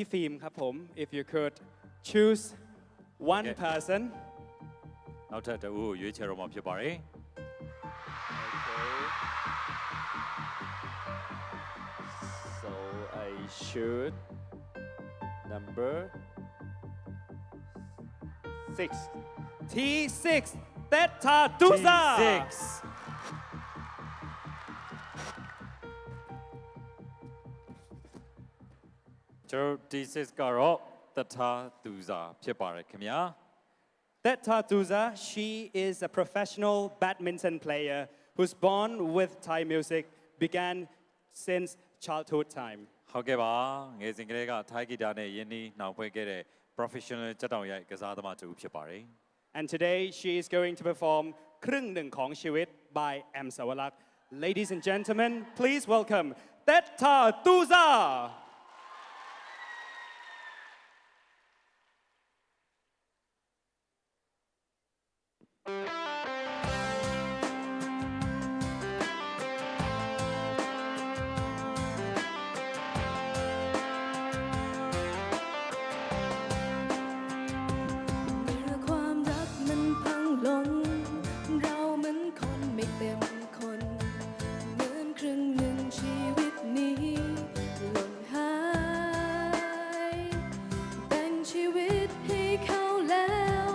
พี่ฟิล์มครับผม if you could choose one Okay. person နောက်ထပ်တူရွေးချယ်တော့မှာဖြစ်ပါတယ် So I should number 6. T6 Theta Dusa T6 ကျွန်တော် T6 ကတော့တထာသူစာဖြစ်ပါတယ်ခင်ဗျာ Theta Dusa she is a professional badminton player who's born with Thai music began since childhood time ဟုတ်ကဲ့ပါငယ်စဉ်ကလေးကထိုင်းဂီတာနဲ့ယင်းနှီးနှောင်ဖွဲ့ခဲ့တဲ့ professional ကြက်တောင်ရိုက်ကစားသမားတူဖြစ်ပါတယ် and today she is going to perform ครึ่งหนึ่งของชีวิต by M Sawalak ladies and gentlemen please welcome Theta Dusaความรักมันพังลงเราเหมือนคนไม่เต็มคนเหมือนครึ่งหนึ่งชีวิตนี้หล่นหายแบ่งชีวิตให้เขาแล้ว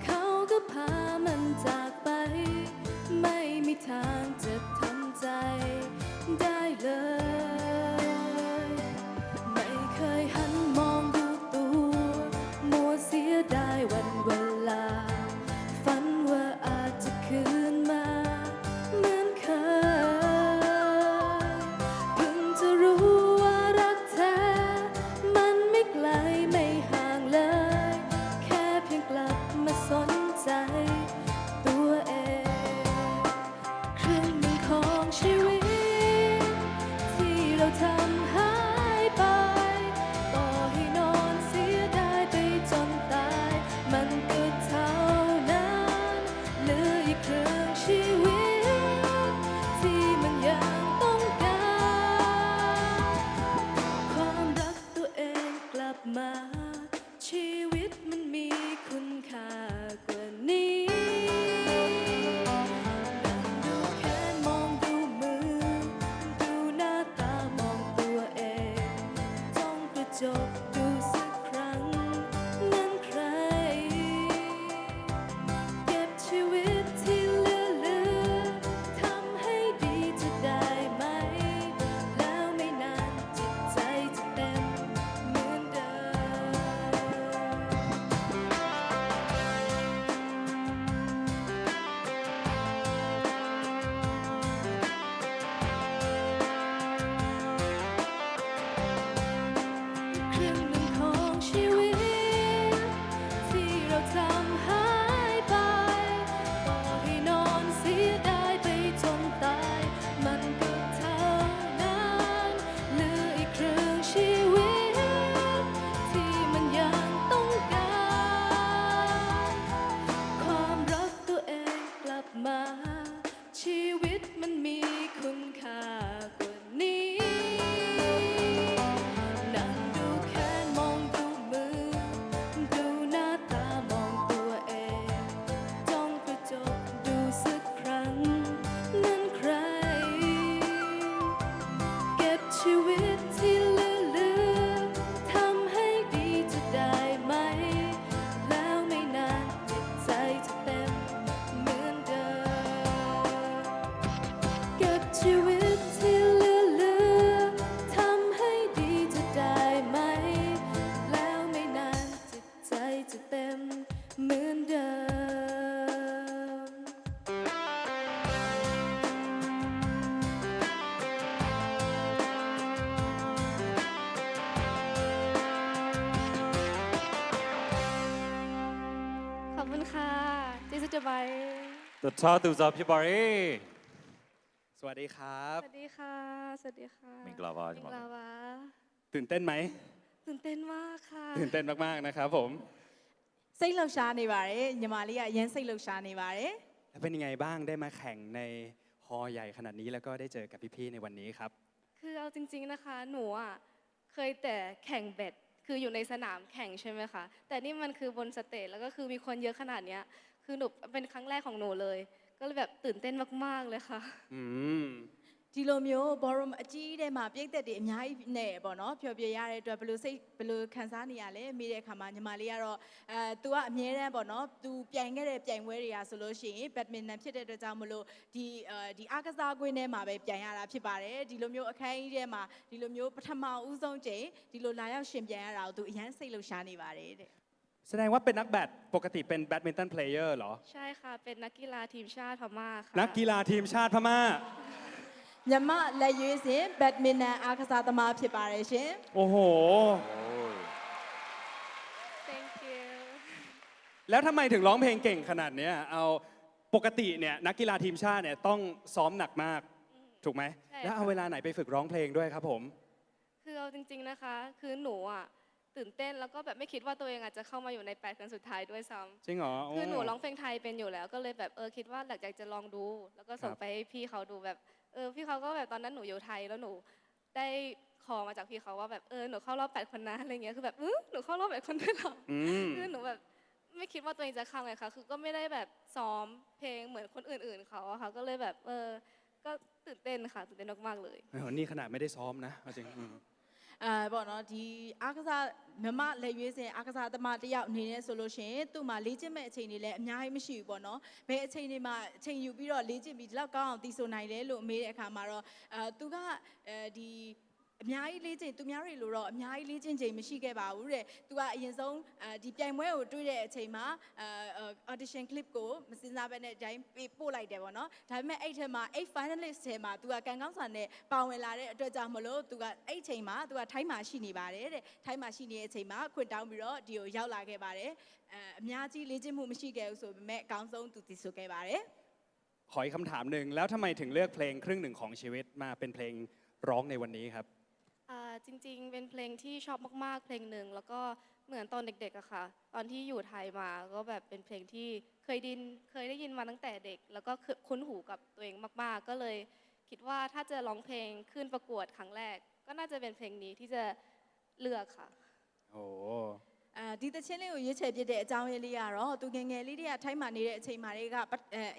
เขาก็พามันจากไปไม่มีทางจะทำใจได้เลยไม่เคยหันมองดูตัวมัวเสียดายวันเวลาฝันว่าอาจจะคืนมาเหมือนเคยเพิ่งจะรู้ว่ารักแท้มันไม่ไกลไม่ห่างเลยแค่เพียงกลับมาสนใจตัวเองครึ่งหนึ่งของชีวิตที่เราทำหายไปต่อให้นอนเสียดายไปจนตายมันก็เท่านั้นเหลืออีกครึ่งชีวิตที่มันยังต้องการความรักตัวเองกลับมาชีวิตมันมีคุณค่ากว่านี้นั่งดูแขนมองดูมือดูหน้าตามองตัวเองจ้องกระจกดูสักครั้งนั้นใครเก็บชีวิตที่เหลือทำให้ดีจะได้ไหมแล้วไม่นานจิตใจจะเต็มเหมือนเดิครึ่งหนึ่งของชีวิตที่เราทำหายไปต่อให้นอนเสียดายไปจนตายมันก็เท่านั้นเหลืออีกครึ่งชีวิตที่มันยังต้องการความรักตัวเองกลับมาชีวิตมันมีคุณค่ากว่านี้นั่งดูแขนมองดูมือดูหน้าตามองตัวเองจ้องกระจกดูสักครั้งนั้นใครเก็บชีวิตที่เหลือทำให้ดีจะได้ไหมแล้วไม่นานจิตใจจะเต็มเหมือนเดิมเก็บชีวิตที่เหลือทำให้ดีจะได้ไหมแล้วไม่นานจิตใจจะเต็มเหมือนเดิม ขอบคุณค่ะที่สุดจะไป တထာသူစာဖြစ်ပါတယ် สวัสดีครับ สวัสดีค่ะ สวัสดีค่ะ မင်္ဂလာပါ ม ညီ ง မ ลาวา ตื่นเต้นไหม ตื่นเต้นมากค่ะ ตื่นเต้นมากๆนะครับผม စိတ်လှုပ်ရှားနေပါတယ်ညီမလေးကအရင်စိတ်လှုပ်ရှားနေပါတယ် แล้วเป็นยังไงบ้างได้มาแข่งในฮอลล์ใหญ่ขนาดนี้แล้วก็ได้เจอกับพี่ๆในวันนี้ครับ คือเอาจริงๆนะคะ หนูอ่ะเคยแต่แข่งแบด คืออยู่ในสนามแข่งใช่ไหมคะแต่นี่มันคือบนสเตจแล้วก็คือมีคนเยอะขนาดเนี้ยคือหนูเป็นครั้งแรกของหนูเลย ก็เลยแบบตื่นเต้นมากๆเลยค่ะ อืม ဒီလိုမျိုး ballroom အကြီးတဲ့မှာပြိတ္တတွေအများကြီးနဲ့ပေါ့နော်ဖျော်ဖြေရတဲ့အတွက်ဘယ်လိုခံစားနေရလဲမိတဲ့အခါမှာညီမလေးကတော့သူကအမြဲတမ်းပေါ့နော်သူပြိုင်ခဲ့တဲ့ပြိုင်ပွဲတွေကဆိုလို့ရှိရင် badminton ဖြစ်တဲ့အတွက်ကြောင့်မလို့ဒီအားကစားကွင်းထဲမှာပဲပြိုင်ရတာဖြစ်ပါတယ်ဒီလိုမျိုးအခန်းကြီးထဲမှာဒီလိုမျိုးပထမဦးဆုံးချိန်ဒီလိုလာရောက်ရှင်ပြိုင်ရတာကိုသူအရန်စိတ်လှုပ်ရှားနေပါတယ်တဲ့ แสดงว่าเป็นนักแบดปกติเป็นแบดมินตันเพลเยอร์เหรอ ใช่ค่ะเป็นนักกีฬาทีมชาติพม่าค่ะ นักกีฬาทีมชาติพม่า ညီမလက်ရွေးစင် badminton အားကစားသမားဖြစ်ပါတယ်ရှင် โอ้โห thank you แล้วทำไมถึงร้องเพลงเก่งขนาดเนี้ยเอาปกติเนี่ยนักกีฬาทีมชาติเนี่ยต้องซ้อมหนักมาก ถูกไหม ใช่ค่ะ แล้วเอาเวลาไหนไปฝึกร้องเพลงด้วยครับผม คือเอาจริงๆนะคะ คือหนูอ่ะตื่นเต้นแล้วก็แบบไม่คิดว่าตัวเองอาจจะเข้ามาอยู่ใน8คนสุดท้ายด้วยซ้ำ จริงเหรอโ คือหนูร้องเพลงไทยเป็นอยู่แล้วก็เลยแบบคิดว่าอยากจะลองดู แล้วก็ส่ง ครับ ไปให้พี่เขาดูแบบพี่เขาก็แบบตอนนั้นหนูอยู่ไทยแล้วหนูได้คอมาจากพี่เขาว่าแบบหนูเข้ารอบ8คนนะอะไรเงี้ยคือแบบหนูเข้ารอบ8คนด้วยเหรอ อืม คือหนูแบบไม่คิดว่าตัวเองจะเข้าไงคะคือก็ไม่ได้แบบซ้อมเพลงเหมือนคนอื่นๆเขาอะค่ะก็เลยแบบก็ตื่นเต้นค่ะตื่นเต้นมากๆเลย เออนี่ขนาดไม่ได้ซ้อมนะเอาจริงอืม ပေါ့နော်ဒီအားကစားမမလက်ရွေးစင်အားကစားသမားတယောက်အနေနဲ့ဆိုလို့ရှိရင်သူ့မှာလေ့ကျင့်မဲ့အချိန်တွေလည်းအများကြီးမရှိဘူးပေါ့နော်ဘယ်အချိန်တွေမှာအချိန်ယူပြီးတော့လေ့ကျင့်ပြီးဒီလောက်ကောင်းအောင်တည်ဆိုနိုင်လဲလို့မေးတဲ့အခါမှာတော့သူကဒီအများကြီးလေ့ကျင့်သူများတွေလို့တော့အများကြီးလေ့ကျင့်ချိန်မရှိခဲ့ပါဘူးတဲ့သူကအရင်ဆုံးဒီပြိုင်ပွဲကိုတွေ့တဲ့အချိန်မှာaudition clip ကိုမစင်စားဘဲနဲ့အတိုင်းပို့လိုက်တယ်ပေါ့နော်ဒါပေမဲ့အဲ့ထဲမှာ8 finalist ထဲမှာသူကကန်ကောင်းစွာနဲ့ပါဝင်လာတဲ့အတွက်ကြောင့်မလို့သူကအဲ့အချိန်မှာသူကထိုင်းမှာရှိနေပါတယ်တဲ့ထိုင်းမှာရှိနေတဲ့အချိန်မှာခွင့်တောင်းပြီးတော့ဒီကိုရောက်လာခဲ့ပါတယ်အများကြီးလေ့ကျင့်မှုမရှိခဲ့ဘူးဆိုပေမဲ့အကောင်းဆုံးသူတည်ဆိုခဲ့ပါတယ် ขออีกคำถามหนึ่งแล้วทำไมถึงเลือกเพลงครึ่งหนึ่งของชีวิตมาเป็นเพลงร้องในวันนี้ครับ จริงๆเป็นเพลงที่ชอบมากๆเพลงหนึ่งแล้วก็เหมือนตอนเด็กๆอะค่ะตอนที่อยู่ไทยมาก็แบบเป็นเพลงที่เคยได้ยินมาตั้งแต่เด็ก แล้วก็คุ้นหูกับตัวเองมากๆ ก็เลยคิดว่าถ้าจะร้องเพลงขึ้นประกวดครั้งแรก ก็น่าจะเป็นเพลงนี้ที่จะเลือกค่ะ โอ้ ဒီတချင်းလေးကိုရွေးချယ်ပြတဲ့အကြောင်းရင်းလေးကတော့သူငယ်ငယ်လေးတွေကထိုင်းမှာနေတဲ့အချိန်မှာတွေကအ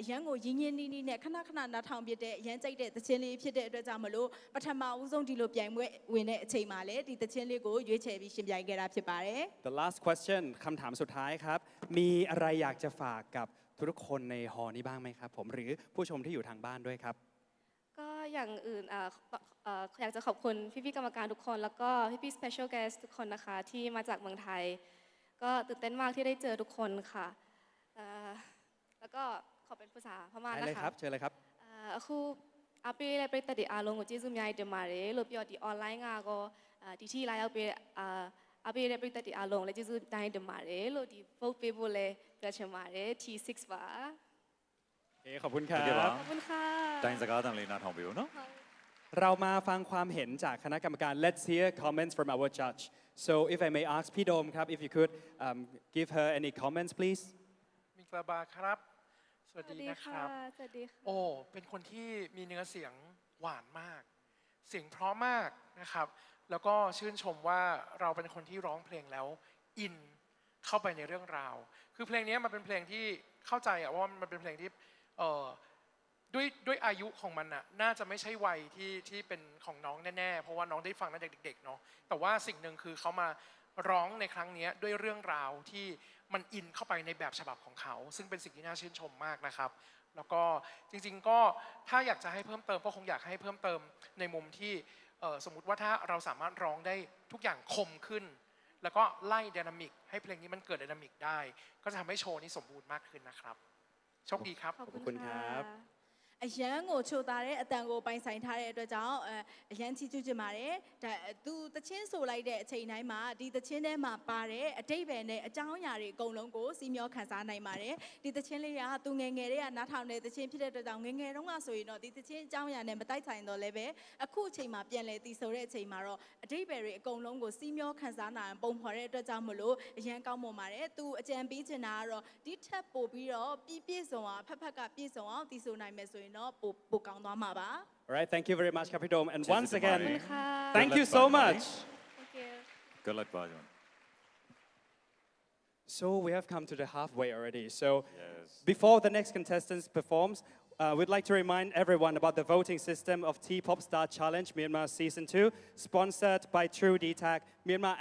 ရန်ကိုရင်းရင်းနှီးနှီးနဲ့ခဏခဏနားထောင်ပြတဲ့အရန်ကြိုက်တဲ့တချင်းလေးဖြစ်တဲ့အတွက်ကြောင့်မလို့ပထမဦးဆုံးဒီလိုပြိုင်ပွဲဝင်တဲ့အချိန်မှာလည်းဒီတချင်းလေးကိုရွေးချယ်ပြီးရှင်ပြိုင်ခဲ့တာဖြစ်ပါတယ် The last question คำถามสุดท้ายครับ มีอะไรอยากจะฝากกับทุกคนในฮอนี้บ้างไหมครับผมหรือผู้ชมที่อยู่ทางบ้านด้วยครับ ก็อย่างอื่นอยากจะขอบคุณพี่ๆกรรมการทุกคน แล้วก็พี่ๆ special guest ทุกคนนะคะที่มาจากเมืองไทย ก็ตื่นเต้นมากที่ได้เจอทุกคนค่ะแล้วก็ขอเป็นภาษาพม่า ได้ นะ เลยค คะ รับเชิญเลยครับ အခုအပေးတဲ့ပြည်သက်တွေအားလုံးကိုကျေးဇူးအများကြီးတင်ပါတယ်လို့ပြောဒီ online ကတော့ဒီထိလာရောက်ပြီးအပေးတဲ့ပြည်သက်တွေအားလုံးလည်းကျေးဇူးတိုင်းတင်ပါတယ်လို့ဒီ vote ပေးဖို့လည်းပြောချင်ပါတယ် T6 ပါ โอเคขอบคุณครั ဟုတ်ကဲ့ပါ บ ขอบคุณค่ะ တိုင်းစကားတန်လေးနားထောင်ပေးဦးနော် เรามาฟังความเห็นจากคณะกรรมการ Let's hear comments from our judge so if I may ask พี่โดมครับ if you could give her any comments please มิงกลาบาครับ สวัส สวัส ดี ดี นะค ค่ะ รับ สวัสดีค่ะ โอ้ เป็นคนที่มีเนื้อเสียงหวานมาก เสียงเพราะมากนะครับ แล้วก็ชื่นชมว่าเราเป็นคนที่ร้องเพลงแล้วอินเข้าไปในเรื่องราว คือเพลงนี้มันเป็นเพลงที่เข้าใจอะว่ามันเป็นเพลงที่ด้วยอายุของมันอะน่าจะไม่ใช่วัยที่เป็นของน้องแน่ๆ เพราะว่าน้องได้ฟังตั้งแต่เด็กๆเนาะ แต่ว่าสิ่งหนึ่งคือเขามาร้องในครั้งนี้ด้วยเรื่องราวที่มันอินเข้าไปในแบบฉบับของเขา ซึ่งเป็นสิ่งที่น่าชื่นชมมากนะครับ แล้วก็จริงๆก็ถ้าอยากจะให้เพิ่มเติมก็คงอยากให้เพิ่มเติมในมุมที่สมมุติว่าถ้าเราสามารถร้องได้ทุกอย่างคมขึ้น แล้วก็ไล่ไดนามิกให้เพลงนี้มันเกิดไดนามิกได้ ก็จะทำให้โชว์นี้สมบูรณ์มากขึ้นนะครับโชคดีครับ ขอบคุณ ขอบคุณครั ค่ะ บ အရန်ကိုချိုသားတဲ့အတန်ကိုပိုင်ဆိုင်ထားတဲ့အတွက်ကြောင့်အရန်ချီးကျူးချင်ပါတယ်ဒါသူတချင်းဆိုလိုက်တဲ့အချိန်တိုင်းမှာဒီတချင်းထဲမှာပါတဲ့အတိတ်ပဲနဲ့အကြောင်းအရာတွေအကုန်လုံးကိုစီးမျောခန်းစားနိုင်ပါတယ်ဒီတချင်းလေးကသူငယ်ငယ်လေးကနားထောင်တဲ့တချင်းဖြစ်တဲ့အတွက်ကြောင့်ငယ်ငယ်တုန်းကဆိုရင်တော့ဒီတချင်းအကြောင်းအရာနဲ့မတိုက်ဆိုင်တော့လည်းပဲအခုအချိန်မှာပြန်လဲတည်ဆိုတဲ့အချိန်မှာတော့အတိတ်ပဲတွေအကုန်လုံးကိုစီးမျောခန်းစားနိုင်ပုံဖော်တဲ့အတွက်ကြောင့်မလို့အရန်ကောင်းမွန်ပါတယ်သူအကြံပေးချင်တာကတော့ဒီထက်ပိုပြီးတော့ပြည့်စုံအောင်ဖက်ကပြည့်စုံအောင်တည်ဆိုနိုင်မယ်ဆိုရင်တော့ပိုကောင်းသွားမှာပါ All right thank you very much ครับพี่โดม and once ကျေးဇူးတင်ပါတယ် again ขอบคุณค่ะ thank you so much Thank you Good luck ပါကျွန်တော် So we have come to the halfway already. So Yes. before the next contestants performs, we'd like to remind everyone about the voting system of T-Pop Star Challenge Myanmar Season 2, sponsored by True DTAC, Myanmar